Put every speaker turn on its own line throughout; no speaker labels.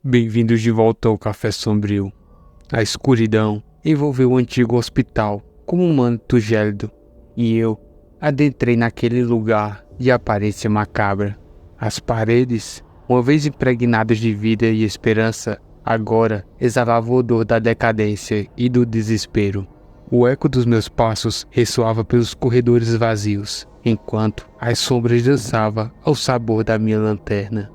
Bem-vindos de volta ao Café Sombrio. A escuridão envolveu o antigo hospital como um manto gélido, e eu adentrei naquele lugar de aparência macabra. As paredes, uma vez impregnadas de vida e esperança, agora exalavam o odor da decadência e do desespero. O eco dos meus passos ressoava pelos corredores vazios, enquanto as sombras dançavam ao sabor da minha lanterna.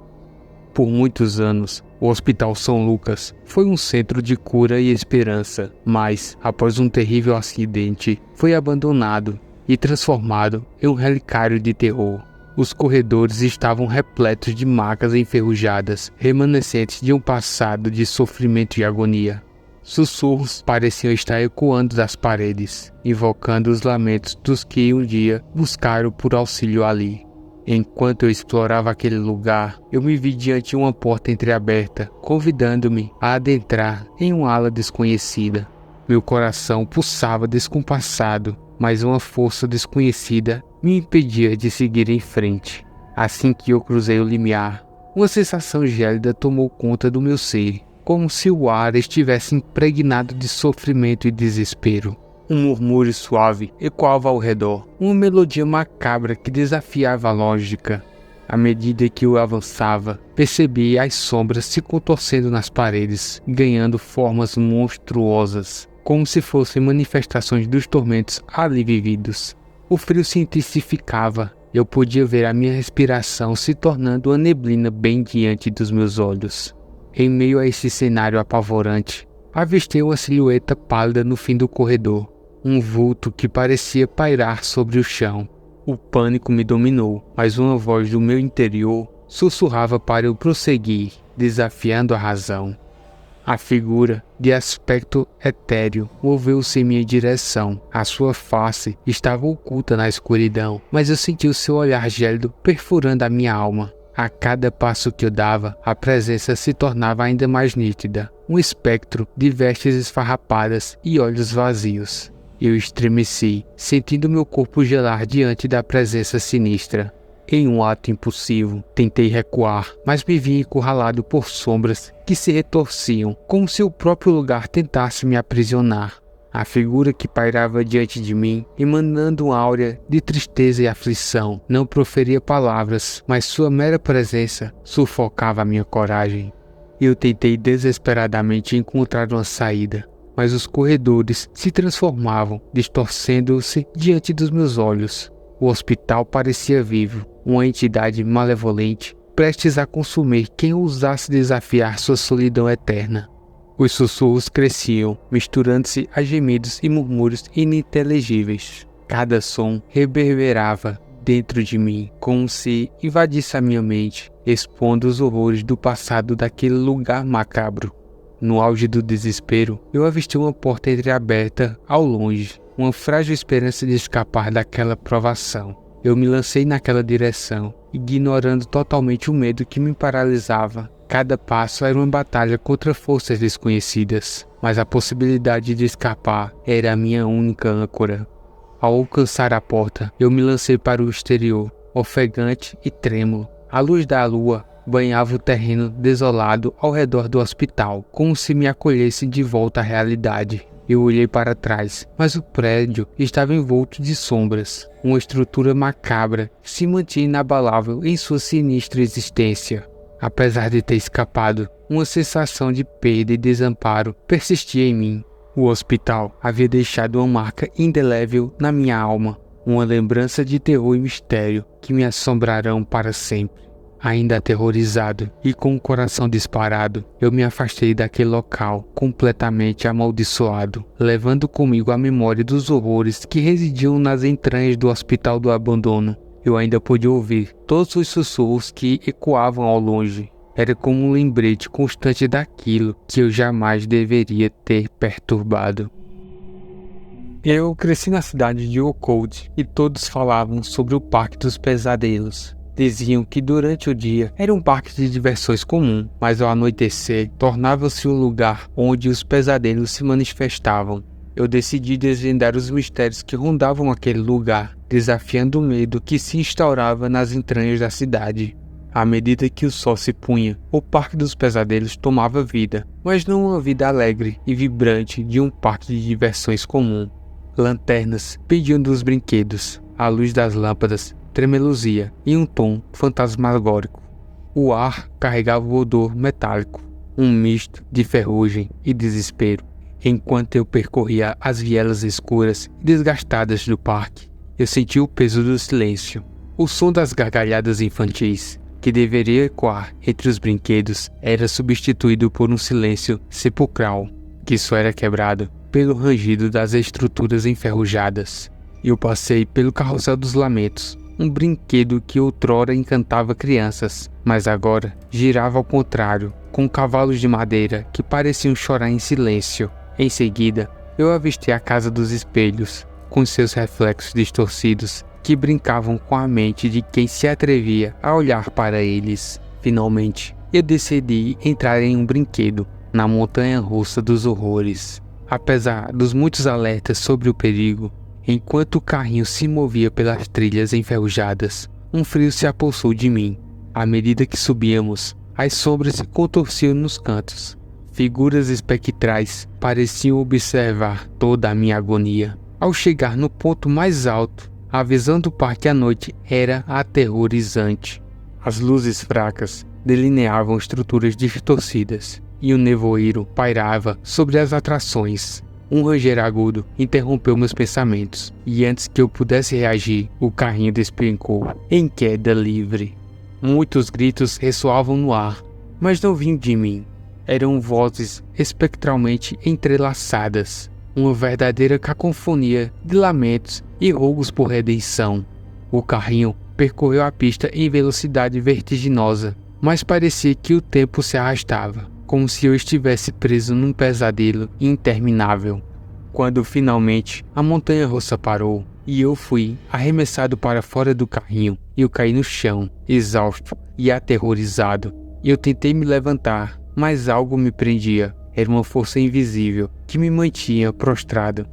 Por muitos anos, o Hospital São Lucas foi um centro de cura e esperança, mas, após um terrível acidente, foi abandonado e transformado em um relicário de terror. Os corredores estavam repletos de macas enferrujadas, remanescentes de um passado de sofrimento e agonia. Sussurros pareciam estar ecoando das paredes, invocando os lamentos dos que um dia buscaram por auxílio ali. Enquanto eu explorava aquele lugar, eu me vi diante de uma porta entreaberta, convidando-me a adentrar em uma ala desconhecida. Meu coração pulsava descompassado, mas uma força desconhecida me impedia de seguir em frente. Assim que eu cruzei o limiar, uma sensação gélida tomou conta do meu ser, como se o ar estivesse impregnado de sofrimento e desespero. Um murmúrio suave ecoava ao redor, uma melodia macabra que desafiava a lógica. À medida que eu avançava, percebi as sombras se contorcendo nas paredes, ganhando formas monstruosas, como se fossem manifestações dos tormentos ali vividos. O frio se intensificava, eu podia ver a minha respiração se tornando uma neblina bem diante dos meus olhos. Em meio a esse cenário apavorante, avistei uma silhueta pálida no fim do corredor. Um vulto que parecia pairar sobre o chão. O pânico me dominou, mas uma voz do meu interior sussurrava para eu prosseguir, desafiando a razão. A figura, de aspecto etéreo, moveu-se em minha direção. A sua face estava oculta na escuridão, mas eu senti o seu olhar gélido perfurando a minha alma. A cada passo que eu dava, a presença se tornava ainda mais nítida. Um espectro de vestes esfarrapadas e olhos vazios. Eu estremeci, sentindo meu corpo gelar diante da presença sinistra. Em um ato impulsivo, tentei recuar, mas me vi encurralado por sombras que se retorciam, como se o próprio lugar tentasse me aprisionar. A figura que pairava diante de mim, emanando uma áurea de tristeza e aflição, não proferia palavras, mas sua mera presença sufocava a minha coragem. Eu tentei desesperadamente encontrar uma saída, mas os corredores se transformavam, distorcendo-se diante dos meus olhos. O hospital parecia vivo, uma entidade malevolente, prestes a consumir quem ousasse desafiar sua solidão eterna. Os sussurros cresciam, misturando-se a gemidos e murmúrios ininteligíveis. Cada som reverberava dentro de mim, como se invadisse a minha mente, expondo os horrores do passado daquele lugar macabro. No auge do desespero, eu avistei uma porta entreaberta ao longe, uma frágil esperança de escapar daquela provação. Eu me lancei naquela direção, ignorando totalmente o medo que me paralisava. Cada passo era uma batalha contra forças desconhecidas, mas a possibilidade de escapar era a minha única âncora. Ao alcançar a porta, eu me lancei para o exterior, ofegante e trêmulo. A luz da lua banhava o terreno desolado ao redor do hospital, como se me acolhesse de volta à realidade. Eu olhei para trás, mas o prédio estava envolto de sombras. Uma estrutura macabra se mantinha inabalável em sua sinistra existência. Apesar de ter escapado, uma sensação de perda e desamparo persistia em mim. O hospital havia deixado uma marca indelével na minha alma, uma lembrança de terror e mistério que me assombrarão para sempre. Ainda aterrorizado e com o coração disparado, eu me afastei daquele local completamente amaldiçoado, levando comigo a memória dos horrores que residiam nas entranhas do Hospital do Abandono. Eu ainda podia ouvir todos os sussurros que ecoavam ao longe. Era como um lembrete constante daquilo que eu jamais deveria ter perturbado. Eu cresci na cidade de Oakwood e todos falavam sobre o Parque dos Pesadelos. Diziam que durante o dia era um parque de diversões comum, mas ao anoitecer tornava-se um lugar onde os pesadelos se manifestavam. Eu decidi desvendar os mistérios que rondavam aquele lugar, desafiando o medo que se instaurava nas entranhas da cidade. À medida que o sol se punha, o Parque dos Pesadelos tomava vida, mas não uma vida alegre e vibrante de um parque de diversões comum. Lanternas pediam dos brinquedos, a luz das lâmpadas tremeluzia em um tom fantasmagórico. O ar carregava o odor metálico, um misto de ferrugem e desespero. Enquanto eu percorria as vielas escuras e desgastadas do parque, eu senti o peso do silêncio. O som das gargalhadas infantis, que deveria ecoar entre os brinquedos, era substituído por um silêncio sepulcral, que só era quebrado pelo rangido das estruturas enferrujadas. Eu passei pelo Carrossel dos Lamentos, um brinquedo que outrora encantava crianças, mas agora girava ao contrário, com cavalos de madeira que pareciam chorar em silêncio. Em seguida, eu avistei a Casa dos Espelhos, com seus reflexos distorcidos que brincavam com a mente de quem se atrevia a olhar para eles. Finalmente, eu decidi entrar em um brinquedo, na montanha-russa dos horrores. Apesar dos muitos alertas sobre o perigo, enquanto o carrinho se movia pelas trilhas enferrujadas, um frio se apossou de mim. À medida que subíamos, as sombras se contorciam nos cantos. Figuras espectrais pareciam observar toda a minha agonia. Ao chegar no ponto mais alto, a visão do parque à noite era aterrorizante. As luzes fracas delineavam estruturas distorcidas, e o nevoeiro pairava sobre as atrações. Um ranger agudo interrompeu meus pensamentos, e antes que eu pudesse reagir, o carrinho despencou, em queda livre. Muitos gritos ressoavam no ar, mas não vinham de mim. Eram vozes espectralmente entrelaçadas, uma verdadeira cacofonia de lamentos e rogos por redenção. O carrinho percorreu a pista em velocidade vertiginosa, mas parecia que o tempo se arrastava, como se eu estivesse preso num pesadelo interminável. Quando finalmente a montanha-russa parou e eu fui arremessado para fora do carrinho, eu caí no chão, exausto e aterrorizado. Eu tentei me levantar, mas algo me prendia. Era uma força invisível que me mantinha prostrado.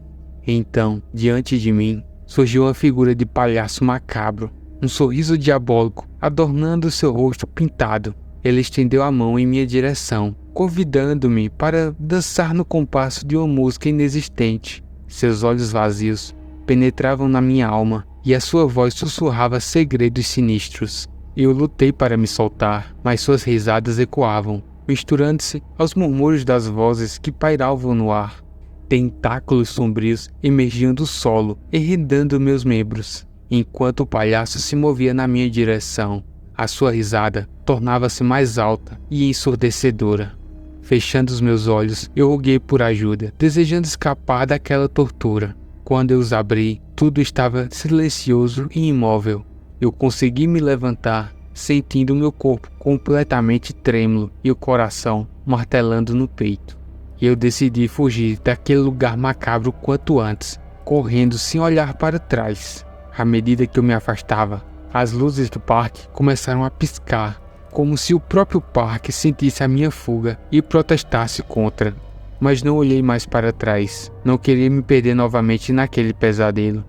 Então, diante de mim, surgiu uma figura de palhaço macabro, um sorriso diabólico adornando seu rosto pintado. Ele estendeu a mão em minha direção, convidando-me para dançar no compasso de uma música inexistente. Seus olhos vazios penetravam na minha alma e a sua voz sussurrava segredos sinistros. Eu lutei para me soltar, mas suas risadas ecoavam, misturando-se aos murmúrios das vozes que pairavam no ar. Tentáculos sombrios emergiam do solo, enredando meus membros, enquanto o palhaço se movia na minha direção. A sua risada tornava-se mais alta e ensurdecedora. Fechando os meus olhos, eu roguei por ajuda, desejando escapar daquela tortura. Quando eu os abri, tudo estava silencioso e imóvel. Eu consegui me levantar, sentindo meu corpo completamente trêmulo e o coração martelando no peito. Eu decidi fugir daquele lugar macabro quanto antes, correndo sem olhar para trás. À medida que eu me afastava, as luzes do parque começaram a piscar, como se o próprio parque sentisse a minha fuga e protestasse contra. Mas não olhei mais para trás, não queria me perder novamente naquele pesadelo.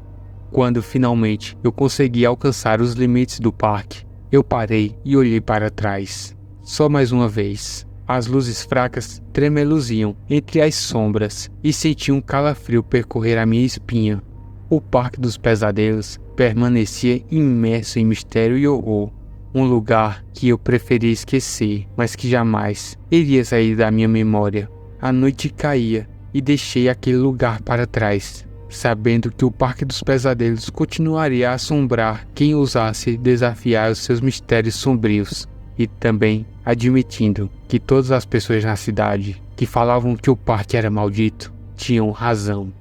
Quando finalmente eu consegui alcançar os limites do parque, eu parei e olhei para trás. Só mais uma vez. As luzes fracas tremeluziam entre as sombras e senti um calafrio percorrer a minha espinha. O Parque dos Pesadelos permanecia imerso em mistério e horror. Um lugar que eu preferia esquecer, mas que jamais iria sair da minha memória. A noite caía e deixei aquele lugar para trás, sabendo que o Parque dos Pesadelos continuaria a assombrar quem ousasse desafiar os seus mistérios sombrios, e também admitindo que todas as pessoas na cidade que falavam que o parque era maldito tinham razão.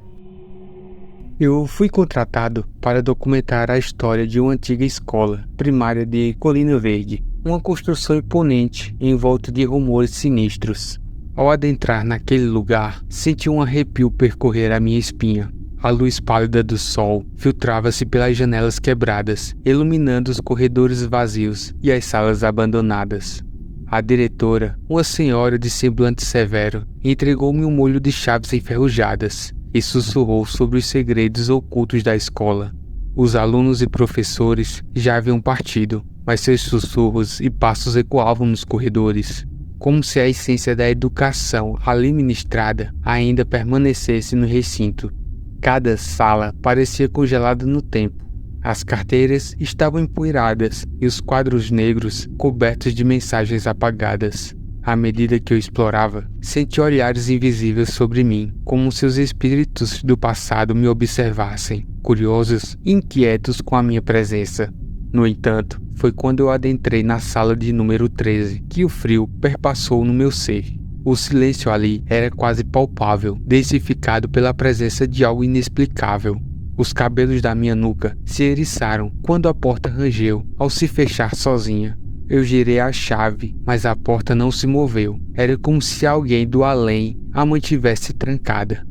Eu fui contratado para documentar a história de uma antiga escola primária de Colina Verde, uma construção imponente em volta de rumores sinistros. Ao adentrar naquele lugar, senti um arrepio percorrer a minha espinha. A luz pálida do sol filtrava-se pelas janelas quebradas, iluminando os corredores vazios e as salas abandonadas. A diretora, uma senhora de semblante severo, entregou-me um molho de chaves enferrujadas e sussurrou sobre os segredos ocultos da escola. Os alunos e professores já haviam partido, mas seus sussurros e passos ecoavam nos corredores, como se a essência da educação ali ministrada ainda permanecesse no recinto. Cada sala parecia congelada no tempo. As carteiras estavam empoeiradas e os quadros negros cobertos de mensagens apagadas. À medida que eu explorava, senti olhares invisíveis sobre mim, como se os espíritos do passado me observassem, curiosos e inquietos com a minha presença. No entanto, foi quando eu adentrei na sala de número 13 que o frio perpassou no meu ser. O silêncio ali era quase palpável, densificado pela presença de algo inexplicável. Os cabelos da minha nuca se eriçaram quando a porta rangeu ao se fechar sozinha. Eu girei a chave, mas a porta não se moveu. Era como se alguém do além a mantivesse trancada.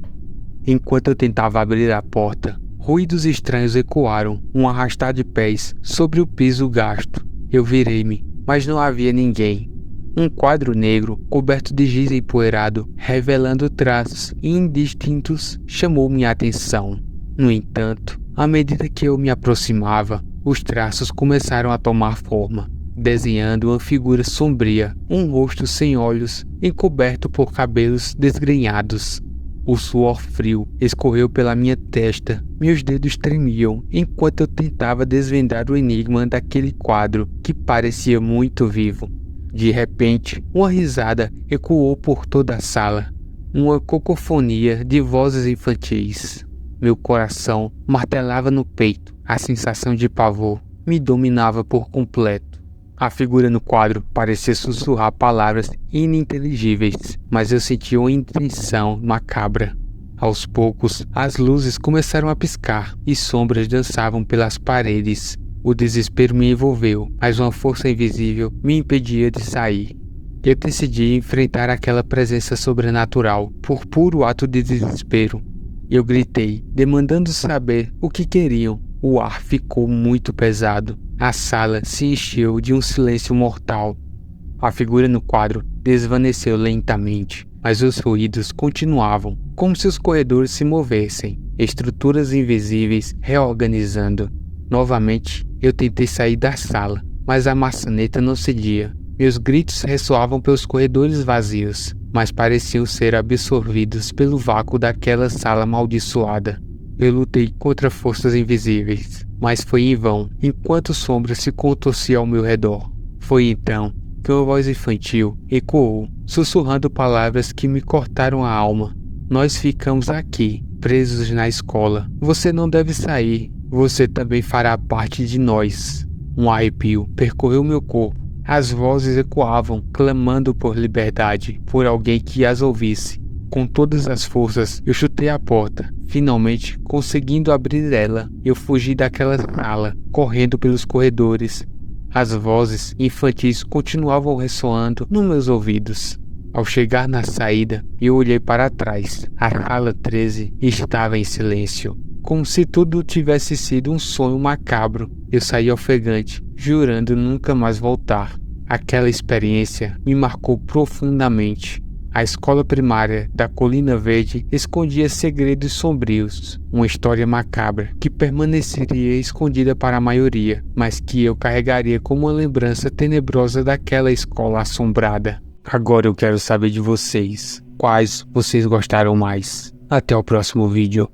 Enquanto eu tentava abrir a porta, ruídos estranhos ecoaram, um arrastar de pés sobre o piso gasto. Eu virei-me, mas não havia ninguém. Um quadro negro, coberto de giz empoeirado, revelando traços indistintos, chamou minha atenção. No entanto, à medida que eu me aproximava, os traços começaram a tomar forma, desenhando uma figura sombria, um rosto sem olhos, encoberto por cabelos desgrenhados. O suor frio escorreu pela minha testa, meus dedos tremiam enquanto eu tentava desvendar o enigma daquele quadro que parecia muito vivo. De repente, uma risada ecoou por toda a sala, uma cacofonia de vozes infantis. Meu coração martelava no peito, a sensação de pavor me dominava por completo. A figura no quadro parecia sussurrar palavras ininteligíveis, mas eu sentia uma intenção macabra. Aos poucos, as luzes começaram a piscar e sombras dançavam pelas paredes. O desespero me envolveu, mas uma força invisível me impedia de sair. Eu decidi enfrentar aquela presença sobrenatural por puro ato de desespero. Eu gritei, demandando saber o que queriam. O ar ficou muito pesado. A sala se encheu de um silêncio mortal. A figura no quadro desvaneceu lentamente, mas os ruídos continuavam, como se os corredores se movessem, estruturas invisíveis reorganizando. Novamente, eu tentei sair da sala, mas a maçaneta não cedia. Meus gritos ressoavam pelos corredores vazios, mas pareciam ser absorvidos pelo vácuo daquela sala amaldiçoada. Eu lutei contra forças invisíveis, mas foi em vão, enquanto sombras se contorciam ao meu redor. Foi então que uma voz infantil ecoou, sussurrando palavras que me cortaram a alma. Nós ficamos aqui, presos na escola. Você não deve sair. Você também fará parte de nós. Um arrepio percorreu meu corpo. As vozes ecoavam, clamando por liberdade, por alguém que as ouvisse. Com todas as forças, eu chutei a porta, finalmente conseguindo abrir ela. Eu fugi daquela sala, correndo pelos corredores. As vozes infantis continuavam ressoando nos meus ouvidos. Ao chegar na saída, eu olhei para trás. A sala 13 estava em silêncio, como se tudo tivesse sido um sonho macabro. Eu saí ofegante, jurando nunca mais voltar. Aquela experiência me marcou profundamente. A escola primária da Colina Verde escondia segredos sombrios, uma história macabra que permaneceria escondida para a maioria, mas que eu carregaria como uma lembrança tenebrosa daquela escola assombrada. Agora eu quero saber de vocês. Quais vocês gostaram mais? Até o próximo vídeo.